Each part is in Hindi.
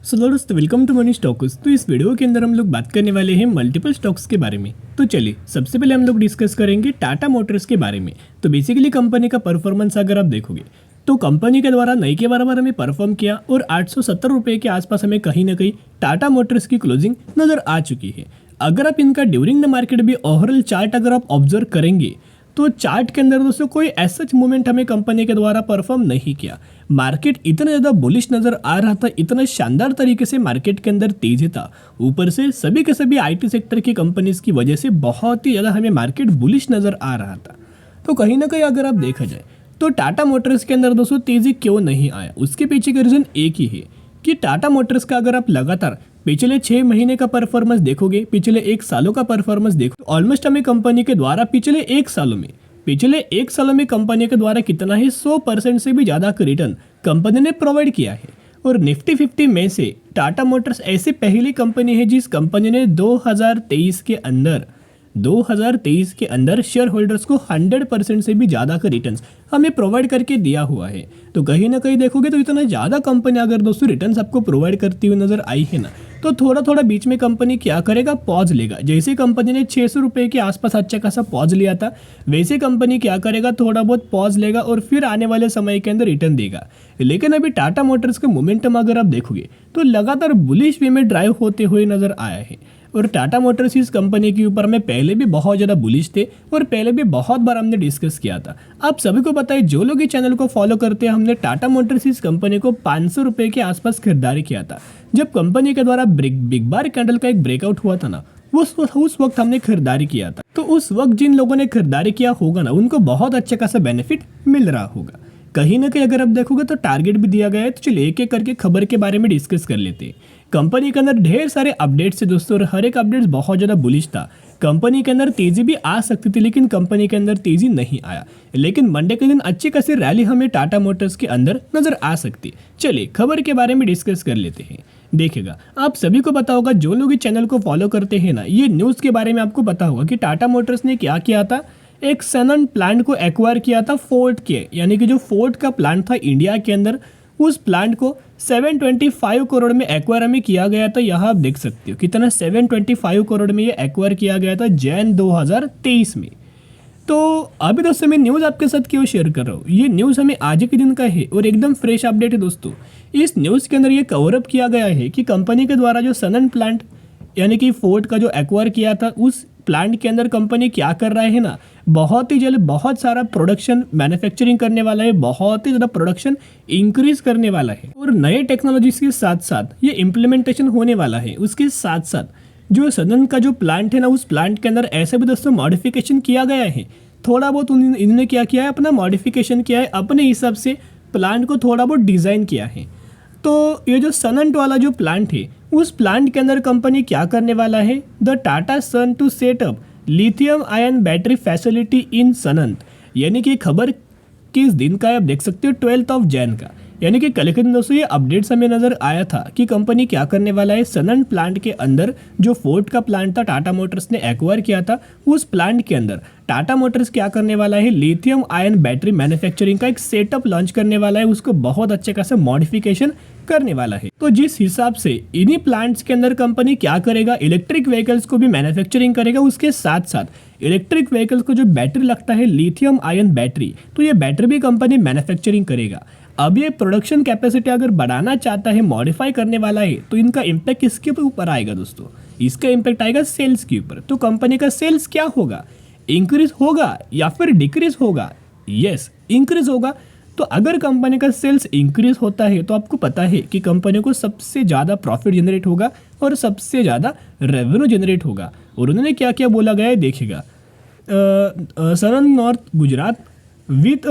सो दोस्तों वेलकम टू मनी स्टॉक्स। तो इस वीडियो के अंदर हम लोग बात करने वाले हैं मल्टीपल स्टॉक्स के बारे में। तो चलिए सबसे पहले हम लोग डिस्कस करेंगे टाटा मोटर्स के बारे में। तो बेसिकली कंपनी का परफॉर्मेंस अगर आप देखोगे तो कंपनी के द्वारा नई के बराबर हमें परफॉर्म किया और 870 रुपये के आसपास हमें कहीं ना कहीं टाटा मोटर्स की क्लोजिंग नजर आ चुकी है। अगर आप इनका ड्यूरिंग द मार्केट भी ओवरऑल चार्ट अगर आप ऑब्जर्व करेंगे तो चार्ट के अंदर दोस्तों कोई ऐसा मूवमेंट हमें कंपनी के द्वारा परफॉर्म नहीं किया। मार्केट इतना ज़्यादा बुलिश नज़र आ रहा था, इतना शानदार तरीके से मार्केट के अंदर तेजी था। ऊपर से सभी के सभी आईटी सेक्टर की कंपनीज की वजह से बहुत ही ज़्यादा हमें मार्केट बुलिश नज़र आ रहा था। तो कहीं ना कहीं अगर आप देखा जाए तो टाटा मोटर्स के अंदर दोस्तों तेज़ी क्यों नहीं आया, उसके पीछे का रीज़न एक ही है कि टाटा मोटर्स का अगर आप लगातार पिछले 6 महीने का परफॉर्मेंस देखोगे, पिछले 1 सालों का परफॉर्मेंस देखो, ऑलमोस्ट हमें कंपनी के द्वारा पिछले 1 सालों में कंपनी के द्वारा कितना है 100% से भी ज़्यादा का रिटर्न कंपनी ने प्रोवाइड किया है। और निफ्टी 50 में से टाटा मोटर्स ऐसी पहली कंपनी है जिस कंपनी ने 2023 के अंदर शेयर होल्डर्स को 100% से भी ज़्यादा का रिटर्न्स हमें प्रोवाइड करके दिया हुआ है। तो कहीं ना कहीं देखोगे तो इतना ज़्यादा कंपनी अगर दोस्तों रिटर्न्स आपको प्रोवाइड करती हुई नजर आई है ना, तो थोड़ा थोड़ा बीच में कंपनी क्या करेगा, पॉज लेगा। जैसे कंपनी ने 600 रुपये के आसपास अच्छा खासा पॉज लिया था, वैसे कंपनी क्या करेगा, थोड़ा बहुत पॉज लेगा और फिर आने वाले समय के अंदर रिटर्न देगा। लेकिन अभी टाटा मोटर्स का मोमेंटम अगर आप देखोगे तो लगातार बुलिश वे में ड्राइव होते हुए नजर आया है। और टाटा मोटर्स इस कंपनी के ऊपर में पहले भी बहुत ज़्यादा बुलिश थे और पहले भी बहुत बार हमने डिस्कस किया था। आप सभी को पता है, जो लोग इस चैनल को फॉलो करते हैं, हमने टाटा मोटर्स इस कंपनी को 500 रुपये के आसपास खरीदारी किया था। जब कंपनी के द्वारा बिग बार कैंडल का एक ब्रेकआउट हुआ था ना, उस वक्त हमने खरीदारी किया था। तो उस वक्त जिन लोगों ने खरीदारी किया होगा ना, उनको बहुत अच्छा खासा बेनिफिट मिल रहा होगा। कहीं ना कहीं अगर आप देखोगे तो टारगेट भी दिया गया है। तो चलिए एक एक करके खबर के बारे में डिस्कस कर लेते हैं। कंपनी के अंदर ढेर सारे अपडेट्स है दोस्तों, और हर एक अपडेट्स बहुत ज़्यादा बुलिश था। कंपनी के अंदर तेजी भी आ सकती थी, लेकिन कंपनी के अंदर तेजी नहीं आया। लेकिन मंडे के दिन अच्छी खासी रैली हमें टाटा मोटर्स के अंदर नजर आ सकती। चलिए खबर के बारे में डिस्कस कर लेते हैं। देखिएगा, आप सभी को पता होगा, जो लोग इस चैनल को फॉलो करते हैं ना, ये न्यूज़ के बारे में आपको पता होगा कि टाटा मोटर्स ने क्या किया था, एक सनन प्लांट को एक्वायर किया था फोर्ड के, यानी कि जो फोर्ड का प्लांट था इंडिया के अंदर, उस प्लांट को 725 करोड़ में एक्वायर हमें किया गया था। यहाँ आप देख सकते हो कितना 725 करोड़ में ये एक्वायर किया गया था जैन 2023 में। तो अभी दोस्तों मैं न्यूज़ आपके साथ क्यों शेयर कर रहा हूँ, ये न्यूज़ हमें आज के दिन का है और एकदम फ्रेश अपडेट है दोस्तों। इस न्यूज़ के अंदर ये कवरअप किया गया है कि कंपनी के द्वारा जो सनन प्लांट यानी कि फोर्ड का जो एक्वायर किया था, उस प्लांट के अंदर कंपनी क्या कर रहा है ना, बहुत ही जल्द बहुत सारा प्रोडक्शन मैन्युफैक्चरिंग करने वाला है, बहुत ही ज़्यादा प्रोडक्शन इंक्रीज करने वाला है। और नए टेक्नोलॉजीज के साथ साथ ये इम्प्लीमेंटेशन होने वाला है। उसके साथ साथ जो सदन का जो प्लांट है ना, उस प्लांट के अंदर ऐसे भी दोस्तों मॉडिफिकेशन किया गया है। थोड़ा बहुत इन्होंने क्या किया है, अपना मॉडिफिकेशन किया है, अपने हिसाब से प्लांट को थोड़ा बहुत डिज़ाइन किया है। तो ये जो सनंट वाला जो प्लांट है, उस प्लांट के अंदर कंपनी क्या करने वाला है, the Tata son to set up lithium ion battery facility in Sanand. यानी कि खबर किस दिन का है आप देख सकते हो, 12 जैन का, यानी कि कल के दिन दोस्तों ये अपडेट्स हमें नजर आया था कि कंपनी क्या करने वाला है, सनंत प्लांट के अंदर जो फोर्ड का प्लांट था टाटा मोटर्स ने एक्वायर किया था, उस प्लांट के अंदर टाटा मोटर्स क्या करने वाला है, लिथियम आयन बैटरी मैन्युफैक्चरिंग का एक सेटअप लॉन्च करने वाला है, उसको बहुत अच्छे खासा मॉडिफिकेशन करने वाला है। तो जिस हिसाब से इन्हीं प्लांट्स के अंदर कंपनी क्या करेगा, इलेक्ट्रिक व्हीकल्स को भी मैन्युफैक्चरिंग करेगा, उसके साथ साथ इलेक्ट्रिक व्हीकल्स को जो बैटरी लगता है लिथियम आयन बैटरी, तो ये बैटरी भी कंपनी मैन्युफैक्चरिंग करेगा। अब ये प्रोडक्शन कैपेसिटी अगर बढ़ाना चाहता है, मॉडिफाई करने वाला है, तो इनका इम्पैक्ट किसके ऊपर आएगा दोस्तों, इसका इम्पैक्ट आएगा सेल्स के ऊपर। तो कंपनी का सेल्स क्या होगा, इंक्रीज होगा या फिर डिक्रीज होगा? यस, इंक्रीज होगा। तो अगर कंपनी का सेल्स इंक्रीज होता है तो आपको पता है कि कंपनी को सबसे ज़्यादा प्रॉफिट जनरेट होगा और सबसे ज़्यादा रेवेन्यू जनरेट होगा। और उन्होंने क्या क्या बोला गया है देखिएगा, Sanand north Gujarat with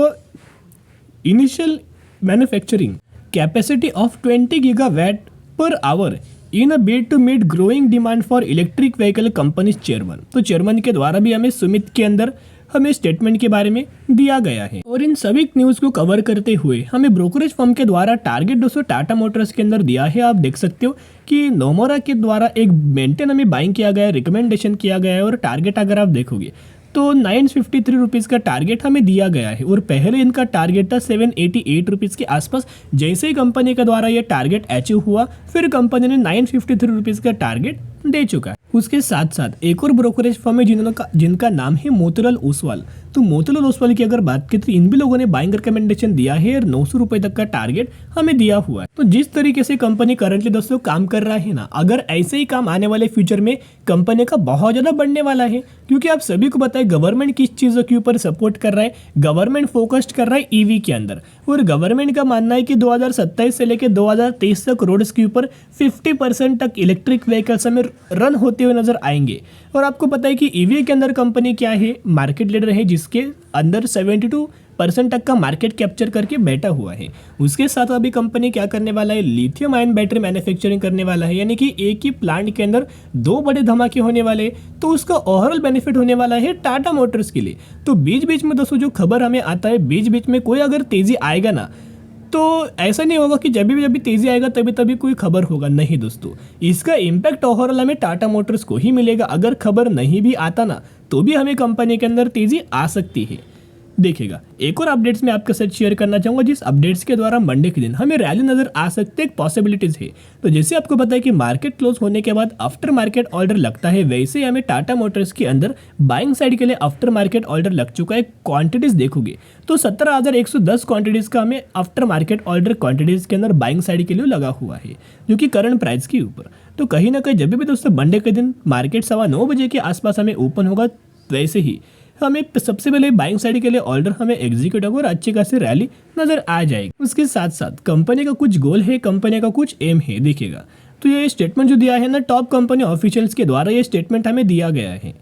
initial manufacturing capacity of 20 gigawatt per hour in a bid to meet growing demand for electric vehicle companies chairman. तो चेयरमैन के द्वारा भी हमें सुमित के अंदर हमें स्टेटमेंट के बारे में दिया गया है। और इन सभी न्यूज़ को कवर करते हुए हमें ब्रोकरेज फर्म के द्वारा टारगेट दोस्तों टाटा मोटर्स के अंदर दिया है। आप देख सकते हो कि नोमोरा के द्वारा एक मेंटेन हमें बाइंग किया गया है, रिकमेंडेशन किया गया है। और टारगेट अगर आप देखोगे तो 953 रुपीज़ का टारगेट हमें दिया गया है और पहले इनका टारगेट था 788 रुपीज़ के आसपास। जैसे ही कंपनी के द्वारा ये टारगेट अचीव हुआ, फिर कंपनी ने 953 रुपीज़ का टारगेट दे चुका है। उसके साथ साथ एक और ब्रोकरेज फर्म है जिनका नाम है मोतीलाल ओसवाल। तो मोतीलाल ओसवाल की अगर बात करें तो इन भी लोगों ने बाइंग रिकमेंडेशन दिया है और 900 रुपए तक का टारगेट हमें दिया हुआ है। तो जिस तरीके से कंपनी करंटली दोस्तों काम कर रहा है ना, अगर ऐसे ही काम आने वाले फ्यूचर में कंपनी का बहुत ज्यादा बढ़ने वाला है, क्योंकि आप सभी को पता है गवर्नमेंट किस चीजों के ऊपर सपोर्ट कर रहा है। गवर्नमेंट फोकस्ड कर रहा है ईवी के अंदर, और गवर्नमेंट का मानना है कि 2027 से लेकर 2023 तक रोड्स के ऊपर 50% तक इलेक्ट्रिक व्हीकल्स हमें रन होते हुए नजर आएंगे। और आपको पता है कि ईवी के अंदर कंपनी क्या है, मार्केट लीडर है, जिसके अंदर 72% तक का मार्केट कैप्चर करके बैठा हुआ है। उसके साथ अभी कंपनी क्या करने वाला है, लिथियम आयन बैटरी मैन्युफैक्चरिंग करने वाला है, यानी कि एक ही प्लांट के अंदर 2 बड़े धमाके होने वाले। तो उसका ओवरऑल बेनिफिट होने वाला है टाटा मोटर्स के लिए। तो बीच बीच में दोस्तों जो खबर हमें आता है, बीच बीच में कोई अगर तेजी आएगा ना, तो ऐसा नहीं होगा कि जब भी तेजी आएगा तभी तभी कोई खबर होगा, नहीं दोस्तों। इसका इम्पैक्ट ओवरऑल हमें टाटा मोटर्स को ही मिलेगा। अगर खबर नहीं भी आता ना, तो भी हमें कंपनी के अंदर तेजी आ सकती है। देखिएगा, एक और अपडेट्स मैं आपके साथ शेयर करना चाहूंगा, जिस अपडेट्स के द्वारा मंडे के दिन हमें रैली नजर आ सकते एक पॉसिबिलिटीज है। तो जैसे आपको पता है कि मार्केट क्लोज होने के बाद आफ्टर मार्केट ऑर्डर लगता है, वैसे ही हमें टाटा मोटर्स के अंदर बाइंग साइड के लिए आफ्टर मार्केट ऑर्डर लग चुका है। क्वांटिटीज देखोगे तो 17,110 क्वांटिटीज का हमें आफ्टर मार्केट ऑर्डर क्वांटिटीज के अंदर बाइंग साइड के लिए लगा हुआ है, जो कि करंट प्राइस के ऊपर। तो कहीं ना कहीं जब भी दोस्तों मंडे के दिन मार्केट 9:15 बजे के आसपास हमें ओपन होगा, वैसे ही हमें सबसे पहले बाइंग साइड के लिए ऑर्डर हमें एग्जीक्यूट होगा और अच्छी खासी रैली नजर आ जाएगी। उसके साथ साथ कंपनी का कुछ गोल है, कंपनी का कुछ एम है। देखिएगा, तो ये स्टेटमेंट जो दिया है ना टॉप कंपनी ऑफिशियल्स के द्वारा, ये स्टेटमेंट हमें दिया गया है।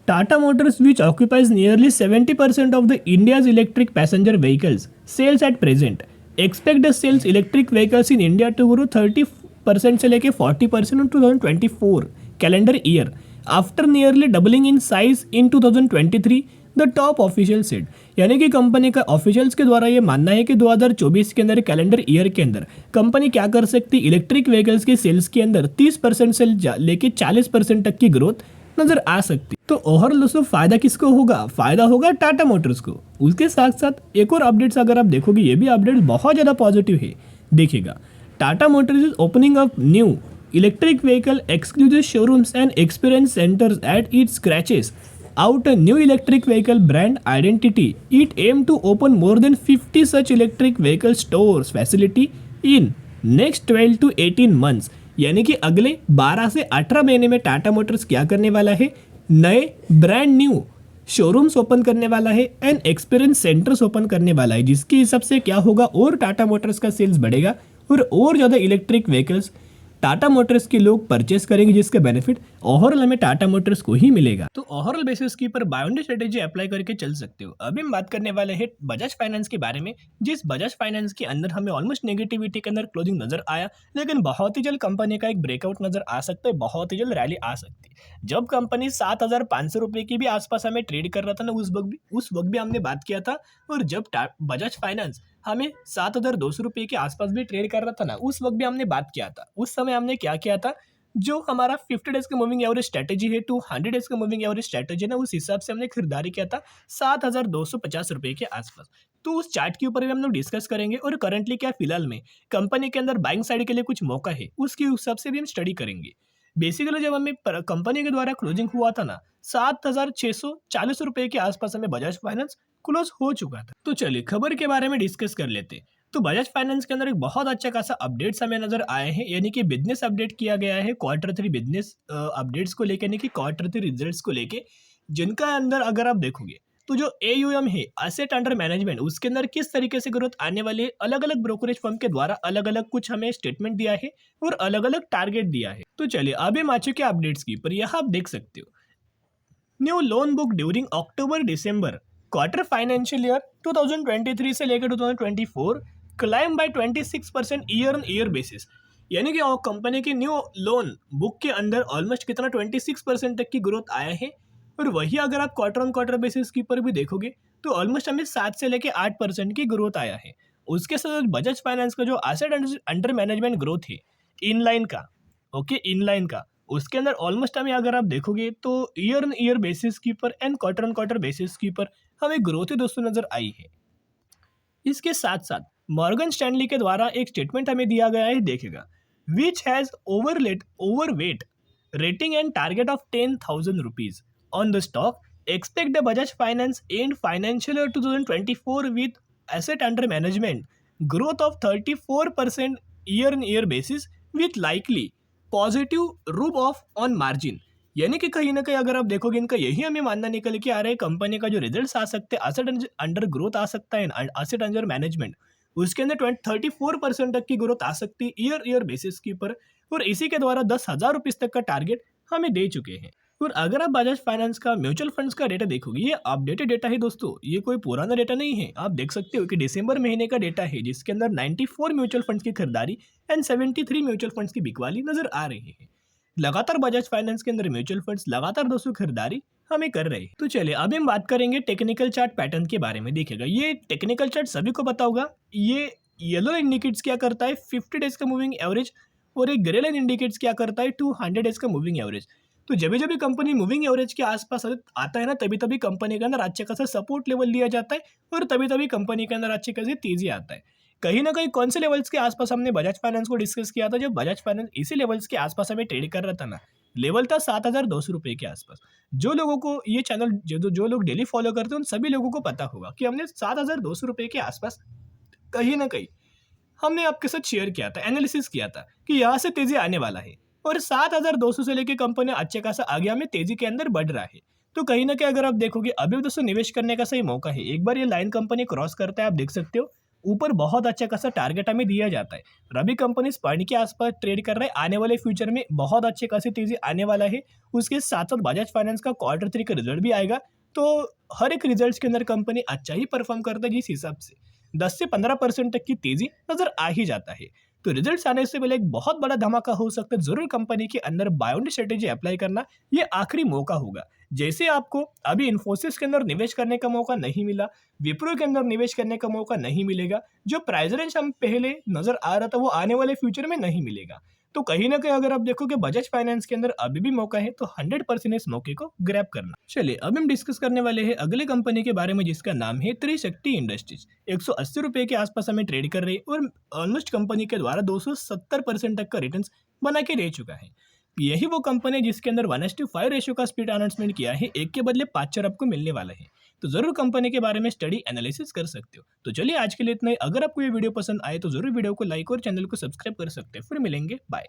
Tata motors which occupies nearly 70% of the India's electric passenger vehicles sales at present expect the sales electric vehicles in India to grow 30% से लेके 40% in 2024 calendar year after nearly doubling in size in 2023, the top official said. यानी कि कंपनी का ऑफिशियल्स के द्वारा ये मानना है कि 2024 के अंदर कैलेंडर ईयर के अंदर कंपनी क्या कर सकती, इलेक्ट्रिक व्हीकल्स के सेल्स के अंदर 30% से लेके 40% तक की ग्रोथ नजर आ सकती। तो ओवरऑल दोस्तों फायदा किसको होगा, फायदा होगा टाटा मोटर्स को। उसके साथ साथ एक और अपडेट्स अगर आप देखोगे, ये भी अपडेट बहुत ज़्यादा पॉजिटिव है। देखिएगा, Tata Motors is opening up new electric vehicle exclusive showrooms and experience centers at its scratches out a new electric vehicle brand identity. It aimed to open more than 50 such electric vehicle stores facility in next 12 to 18 months। यानी कि अगले 12 से 18 महीने में टाटा मोटर्स क्या करने वाला है, नए ब्रांड न्यू शोरूम्स ओपन करने वाला है एंड एक्सपीरियंस सेंटर्स ओपन करने वाला है, जिसके हिसाब से क्या होगा, और टाटा मोटर्स का सेल्स बढ़ेगा और ज़्यादा इलेक्ट्रिक व्हीकल्स टाटा मोटर्स के लोग परचेस करेंगे, जिसका बेनिफिट ओवरऑल हमें टाटा मोटर्स को ही मिलेगा। तो ओवरऑल बेसिस के ऊपर बाउंड्री स्ट्रेटेजी अप्लाई करके चल सकते हो। अभी हम बात करने वाले हैं बजाज फाइनेंस के बारे में, जिस बजाज फाइनेंस के अंदर हमें ऑलमोस्ट नेगेटिविटी के अंदर क्लोजिंग नजर आया, लेकिन बहुत ही जल्द कंपनी का एक ब्रेकआउट नजर आ सकता है, बहुत ही जल्द रैली आ सकती है। जब कंपनी 7,500 रुपए के भी आसपास हमें ट्रेड कर रहा था ना, उस वक्त भी हमने बात किया था। और जब बजाज फाइनेंस हमें 7,200 रुपए के आसपास भी ट्रेड कर रहा था ना, उस वक्त भी हमने बात किया था। उस समय हमने क्या किया था, जो हमारा 50 डेज का मूविंग एवरेज स्ट्रेटेजी है, 200 डेज का मूविंग एवरेज स्ट्रेटेजी ना, उस हिसाब से हमने खरीदारी किया था 7,250 रुपए के आसपास। तो उस चार्ट के ऊपर भी हम लोग डिस्कस करेंगे, और करंटली क्या फिलहाल में कंपनी के अंदर बाइंग साइड के लिए कुछ मौका है, उसके हिसाब से भी हम स्टडी करेंगे। बेसिकली जब हमें कंपनी के द्वारा क्लोजिंग हुआ था ना, 7,640 रुपए के आसपास हमें बजाज फाइनेंस क्लोज हो चुका था। तो चलिए खबर के बारे में डिस्कस कर लेते। तो बजाज फाइनेंस के अंदर एक बहुत अच्छा खासा अपडेट्स हमें नजर आए हैं, यानी कि बिजनेस अपडेट किया गया है Q3 बिजनेस अपडेट्स को लेकर, यानी कि Q3 रिजल्ट्स को लेके, जिनका अंदर अगर आप देखोगे तो जो AUM है, एसेट अंडर मैनेजमेंट, उसके अंदर किस तरीके से ग्रोथ आने वाली है, अलग अलग ब्रोकरेज फर्म के द्वारा अलग अलग कुछ हमें स्टेटमेंट दिया है और अलग अलग टारगेट दिया है। तो चलिए अब हम आ चुके अपडेट्स की, पर यहाँ आप देख सकते हो new loan book during October December quarter financial year 2023 से लेकर 2024 climb by 26% year on year basis. यानी कि कंपनी की न्यू लोन बुक के अंदर ऑलमोस्ट कितना 26% तक की ग्रोथ आया है। और वही अगर आप क्वार्टर ऑन क्वार्टर बेसिस की पर भी देखोगे तो ऑलमोस्ट हमें 7 से लेकर 8% की ग्रोथ आया है। उसके साथ बजाज फाइनेंस का जो एसेट अंडर मैनेजमेंट ग्रोथ है इनलाइन का, ओके इनलाइन का, उसके अंदर ऑलमोस्ट हमें अगर आप देखोगे तो ईयर ऑन ईयर बेसिस के ऊपर and quarter on quarter basis के ऊपर हमें ग्रोथ ही दोस्तों नजर आई है। इसके साथ साथ मॉर्गन स्टैनली के द्वारा एक स्टेटमेंट हमें दिया गया है, देखिएगा, which has overweight rating and target of 10,000 rupees on the stock, expect the Bajaj Finance end financial year 2024 with asset under management growth of 34% year on year basis with likely positive rub off on margin। यानी कि कहीं ना कहीं अगर आप देखोगे इनका यही हमें मानना निकल के आ रहा है, कंपनी का जो रिजल्ट्स आ सकते हैं, एसेट अंडर ग्रोथ आ सकता है, एसेट अंडर मैनेजमेंट उसके अंदर 34% तक की ग्रोथ आ सकती है ईयर ईयर बेसिस के ऊपर, और इसी के द्वारा 10,000 रुपीज तक का टारगेट हमें दे चुके हैं। और अगर आप बजाज फाइनेंस का म्यूचुअल फंड्स का डेटा देखोगे, ये अपडेटेड डेटा है दोस्तों, ये कोई पुराना डेटा नहीं है। आप देख सकते हो कि दिसंबर महीने का डेटा है जिसके अंदर 94 म्यूचुअल फंड्स की खरीदारी एंड 73 म्यूचुअल फंड्स की बिकवाली नजर आ रही है। लगातार बजाज फाइनेंस के अंदर म्यूचुअल फंड्स लगातार दोस्तों खरीदारी हमें कर रहे हैं। तो चलिए अभी हम बात करेंगे टेक्निकल चार्ट पैटर्न के बारे में। देखिएगा, ये टेक्निकल चार्ट सभी को पता होगा, ये येलो इंडिकेट्स क्या करता है 50 डेज का मूविंग एवरेज, और एक ग्रे लाइन इंडिकेट्स क्या करता है 200 डेज का मूविंग एवरेज। तो जब भी कंपनी मूविंग एवरेज के आसपास आता है ना, तभी तभी कंपनी के अंदर अच्छे खासा सपोर्ट लेवल लिया जाता है, और तभी तभी कंपनी के अंदर अच्छी खासी तेजी आता है। कहीं ना कहीं कौन से लेवल्स के आसपास हमने बजाज फाइनेंस को डिस्कस किया था, जब बजाज फाइनेंस इसी लेवल्स के आसपास हमें ट्रेड कर रहा था ना, लेवल था 7,200 रुपये के आसपास। जो लोगों को ये चैनल जो लोग डेली फॉलो करते हैं उन सभी लोगों को पता होगा कि हमने 7,200 रुपये के आसपास कहीं ना कहीं हमने आपके साथ शेयर किया था, एनालिसिस किया था कि यहाँ से तेजी आने वाला है, और 7,200 से लेके कंपनी अच्छे खासा आगे हमें तेजी के अंदर बढ़ रहा है। तो कहीं ना कहीं अगर आप देखोगे अभी दोस्तों निवेश करने का सही मौका है। एक बार ये लाइन कंपनी क्रॉस करता है, आप देख सकते हो ऊपर बहुत अच्छा खासा टारगेट हमें दिया जाता है, और अभी कंपनी इस पॉइंट के आसपास ट्रेड कर रहा है। आने वाले फ्यूचर में बहुत अच्छे खासी तेजी आने वाला है। उसके साथ साथ बजाज फाइनेंस का Q3 का रिजल्ट भी आएगा, तो हर एक रिजल्ट के अंदर कंपनी अच्छा ही परफॉर्म करता है, जिस हिसाब से 10 से 15% तक की तेजी नजर आ ही जाता है। तो रिजल्ट्स आने से पहले एक बहुत बड़ा धमाका हो सकता है। जरूर कंपनी के अंदर बायोंड स्ट्रेटेजी अप्लाई करना, ये आखिरी मौका होगा। जैसे आपको अभी इन्फोसिस के अंदर निवेश करने का मौका नहीं मिला, विप्रो के अंदर निवेश करने का मौका नहीं मिलेगा, जो प्राइस रेंज हम पहले नजर आ रहा था वो आने वाले फ्यूचर में नहीं मिलेगा। तो कहीं ना कहीं अगर आप देखो कि बजाज फाइनेंस के अंदर अभी भी मौका है, तो 100% इस मौके को ग्रैब करना। चलिए अब हम डिस्कस करने वाले हैं अगले कंपनी के बारे में, जिसका नाम है त्रिशक्ति इंडस्ट्रीज। 180 रुपए के आसपास हमें ट्रेड कर रही है, और ऑलमोस्ट कंपनी के द्वारा 270% तक का रिटर्न बना के दे चुका है। यही वो कंपनी है जिसके अंदर 1:5 रेशियो का स्पीड अनाउंसमेंट किया है, एक के बदले 5 शेयर आपको मिलने वाला है। तो जरूर कंपनी के बारे में स्टडी एनालिसिस कर सकते हो। तो चलिए आज के लिए इतना ही। अगर आपको ये वीडियो पसंद आए तो जरूर वीडियो को लाइक और चैनल को सब्सक्राइब कर सकते हैं। फिर मिलेंगे, बाय।